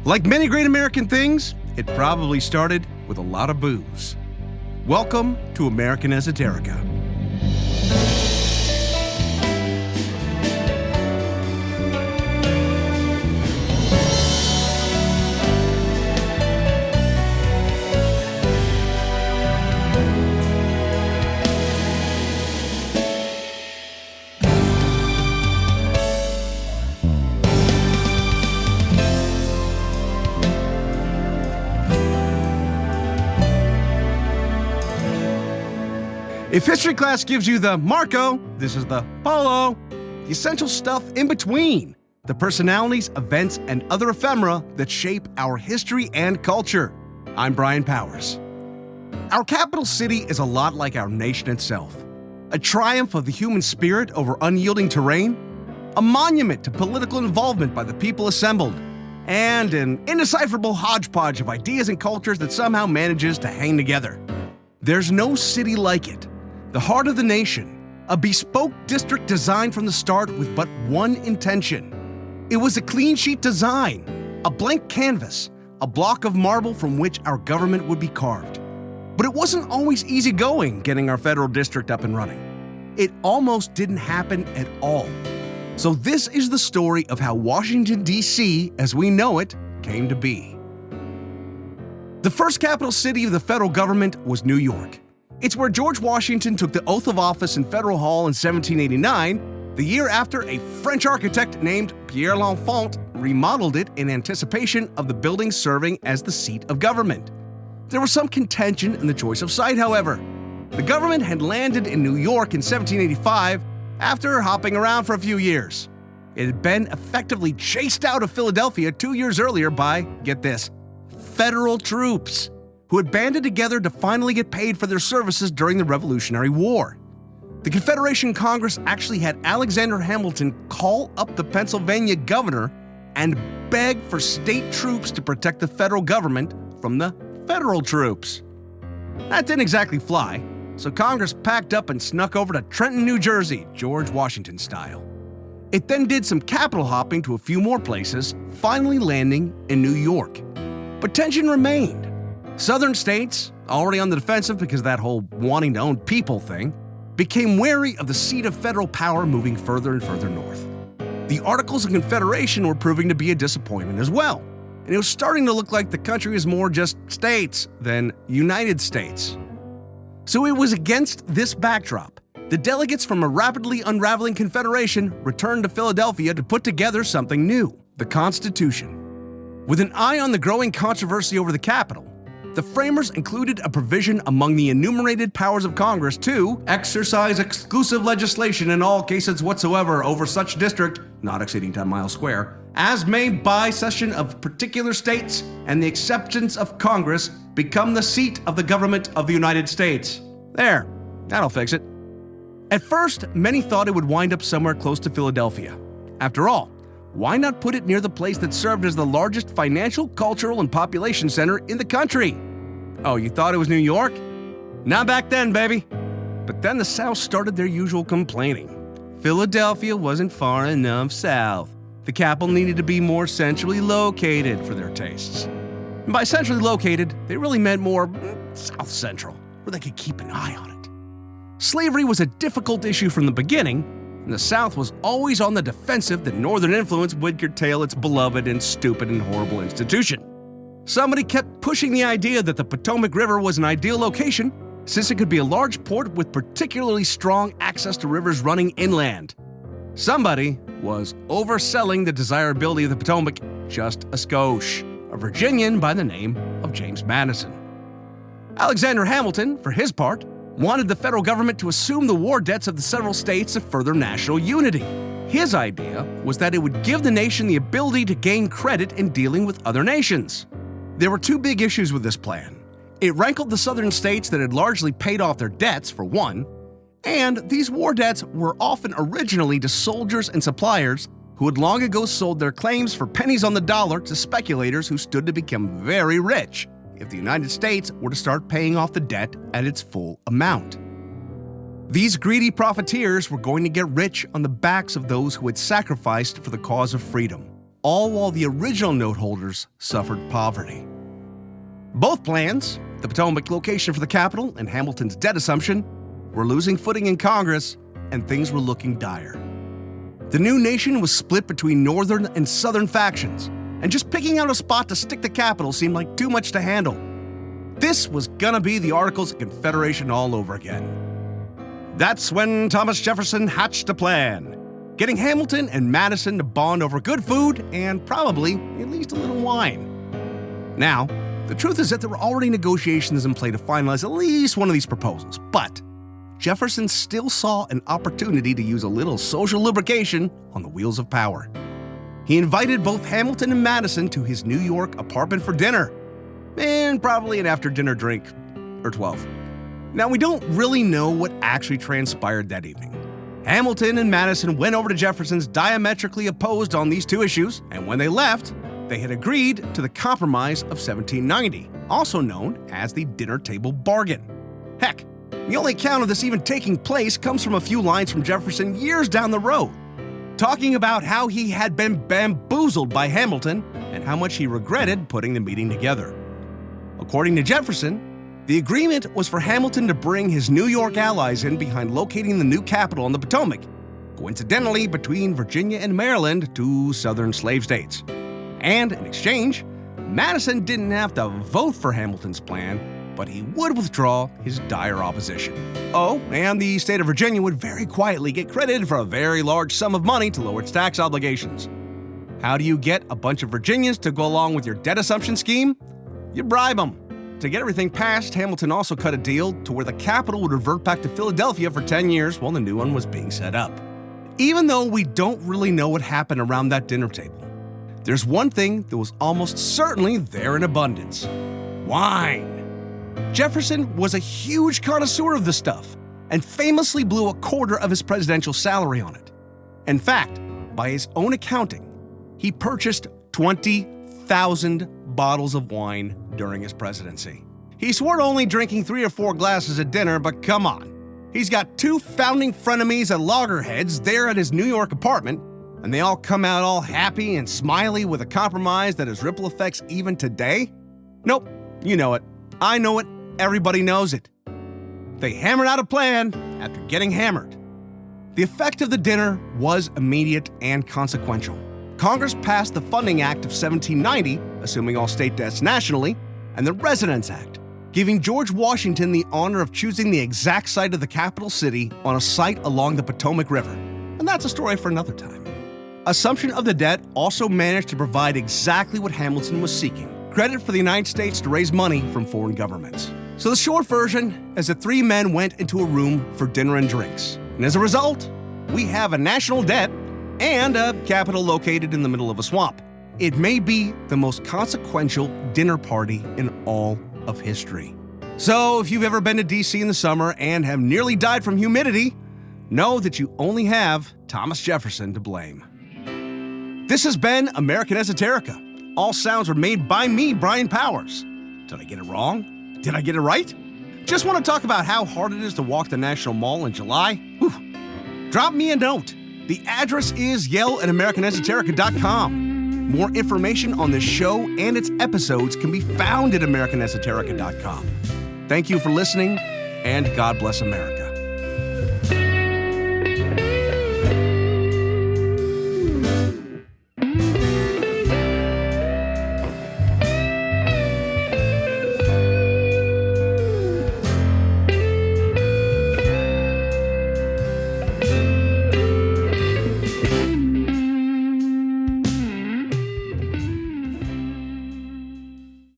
Like many great American things, it probably started with a lot of booze. Welcome to American Esoterica. If history class gives you the Marco, this is the Polo, the essential stuff in between, the personalities, events, and other ephemera that shape our history and culture. I'm Brian Powers. Our capital city is a lot like our nation itself, a triumph of the human spirit over unyielding terrain, a monument to political involvement by the people assembled, and an indecipherable hodgepodge of ideas and cultures that somehow manages to hang together. There's no city like it. The heart of the nation, a bespoke district designed from the start with but one intention. It was a clean sheet design, a blank canvas, a block of marble from which our government would be carved. But it wasn't always easygoing getting our federal district up and running. It almost didn't happen at all. So this is the story of how Washington, D.C., as we know it, came to be. The first capital city of the federal government was New York. It's where George Washington took the oath of office in Federal Hall in 1789, the year after a French architect named Pierre L'Enfant remodeled it in anticipation of the building serving as the seat of government. There was some contention in the choice of site, however. The government had landed in New York in 1785 after hopping around for a few years. It had been effectively chased out of Philadelphia 2 years earlier by, get this, federal troops, who had banded together to finally get paid for their services during the Revolutionary War. The Confederation Congress actually had Alexander Hamilton call up the Pennsylvania governor and beg for state troops to protect the federal government from the federal troops. That didn't exactly fly, so Congress packed up and snuck over to Trenton, New Jersey, George Washington style. It then did some capital hopping to a few more places, finally landing in New York. But tension remained. Southern states, already on the defensive because of that whole wanting to own people thing, became wary of the seat of federal power moving further and further north. The Articles of Confederation were proving to be a disappointment as well, and it was starting to look like the country is more just states than United States. So it was against this backdrop, the delegates from a rapidly unraveling confederation returned to Philadelphia to put together something new, the Constitution. With an eye on the growing controversy over the capital, the framers included a provision among the enumerated powers of Congress to exercise exclusive legislation in all cases whatsoever over such district, not exceeding 10 miles square, as may by session of particular states and the acceptance of Congress become the seat of the government of the United States. There, that'll fix it. At first, many thought it would wind up somewhere close to Philadelphia. After all, why not put it near the place that served as the largest financial, cultural, and population center in the country? Oh, you thought it was New York? Not back then, baby. But then the South started their usual complaining. Philadelphia wasn't far enough south. The capital needed to be more centrally located for their tastes. And by centrally located, they really meant more south central, where they could keep an eye on it. Slavery was a difficult issue from the beginning, and the South was always on the defensive that Northern influence would curtail its beloved and stupid and horrible institution. Somebody kept pushing the idea that the Potomac River was an ideal location since it could be a large port with particularly strong access to rivers running inland. Somebody was overselling the desirability of the Potomac just a skosh, a Virginian by the name of James Madison. Alexander Hamilton, for his part, wanted the federal government to assume the war debts of the several states to further national unity. His idea was that it would give the nation the ability to gain credit in dealing with other nations. There were two big issues with this plan. It rankled the southern states that had largely paid off their debts, for one, and these war debts were often originally to soldiers and suppliers who had long ago sold their claims for pennies on the dollar to speculators who stood to become very rich if the United States were to start paying off the debt at its full amount. These greedy profiteers were going to get rich on the backs of those who had sacrificed for the cause of freedom. all while the original note holders suffered poverty. Both plans, the Potomac location for the capital and Hamilton's debt assumption, were losing footing in Congress, and things were looking dire. The new nation was split between northern and southern factions, and just picking out a spot to stick the capital seemed like too much to handle. This was gonna be the Articles of Confederation all over again. That's when Thomas Jefferson hatched a plan, getting Hamilton and Madison to bond over good food and probably at least a little wine. Now, the truth is that there were already negotiations in play to finalize at least one of these proposals, but Jefferson still saw an opportunity to use a little social lubrication on the wheels of power. He invited both Hamilton and Madison to his New York apartment for dinner, and probably an after-dinner drink or 12. Now, we don't really know what actually transpired that evening. Hamilton and Madison went over to Jefferson's diametrically opposed on these two issues, and when they left, they had agreed to the Compromise of 1790, also known as the Dinner Table Bargain. Heck, the only account of this even taking place comes from a few lines from Jefferson years down the road, talking about how he had been bamboozled by Hamilton and how much he regretted putting the meeting together. According to Jefferson, the agreement was for Hamilton to bring his New York allies in behind locating the new capital on the Potomac, coincidentally between Virginia and Maryland, two southern slave states. And in exchange, Madison didn't have to vote for Hamilton's plan, but he would withdraw his dire opposition. Oh, and the state of Virginia would very quietly get credited for a very large sum of money to lower its tax obligations. How do you get a bunch of Virginians to go along with your debt assumption scheme? You bribe them. To get everything passed, Hamilton also cut a deal to where the capital would revert back to Philadelphia for 10 years while the new one was being set up. Even though we don't really know what happened around that dinner table, there's one thing that was almost certainly there in abundance: wine. Jefferson was a huge connoisseur of the stuff and famously blew a quarter of his presidential salary on it. In fact, by his own accounting, he purchased 20,000 bottles of wine during his presidency. He swore to only drinking 3 or 4 glasses at dinner, but come on. He's got 2 founding frenemies at loggerheads there at his New York apartment, and they all come out all happy and smiley with a compromise that has ripple effects even today? Nope, you know it. I know it. Everybody knows it. They hammered out a plan after getting hammered. The effect of the dinner was immediate and consequential. Congress passed the Funding Act of 1790, assuming all state debts nationally, and the Residence Act, giving George Washington the honor of choosing the exact site of the capital city on a site along the Potomac River. And that's a story for another time. Assumption of the debt also managed to provide exactly what Hamilton was seeking: credit for the United States to raise money from foreign governments. So the short version is that 3 men went into a room for dinner and drinks. And as a result, we have a national debt and a capital located in the middle of a swamp. It may be the most consequential dinner party in all of history. So if you've ever been to DC in the summer and have nearly died from humidity, know that you only have Thomas Jefferson to blame. This has been American Esoterica. All sounds were made by me, Brian Powers. Did I get it wrong? Did I get it right? Just want to talk about how hard it is to walk the National Mall in July? Whew. Drop me a note. The address is yell@americanesoterica.com. More information on this show and its episodes can be found at americanesoterica.com. Thank you for listening, and God bless America.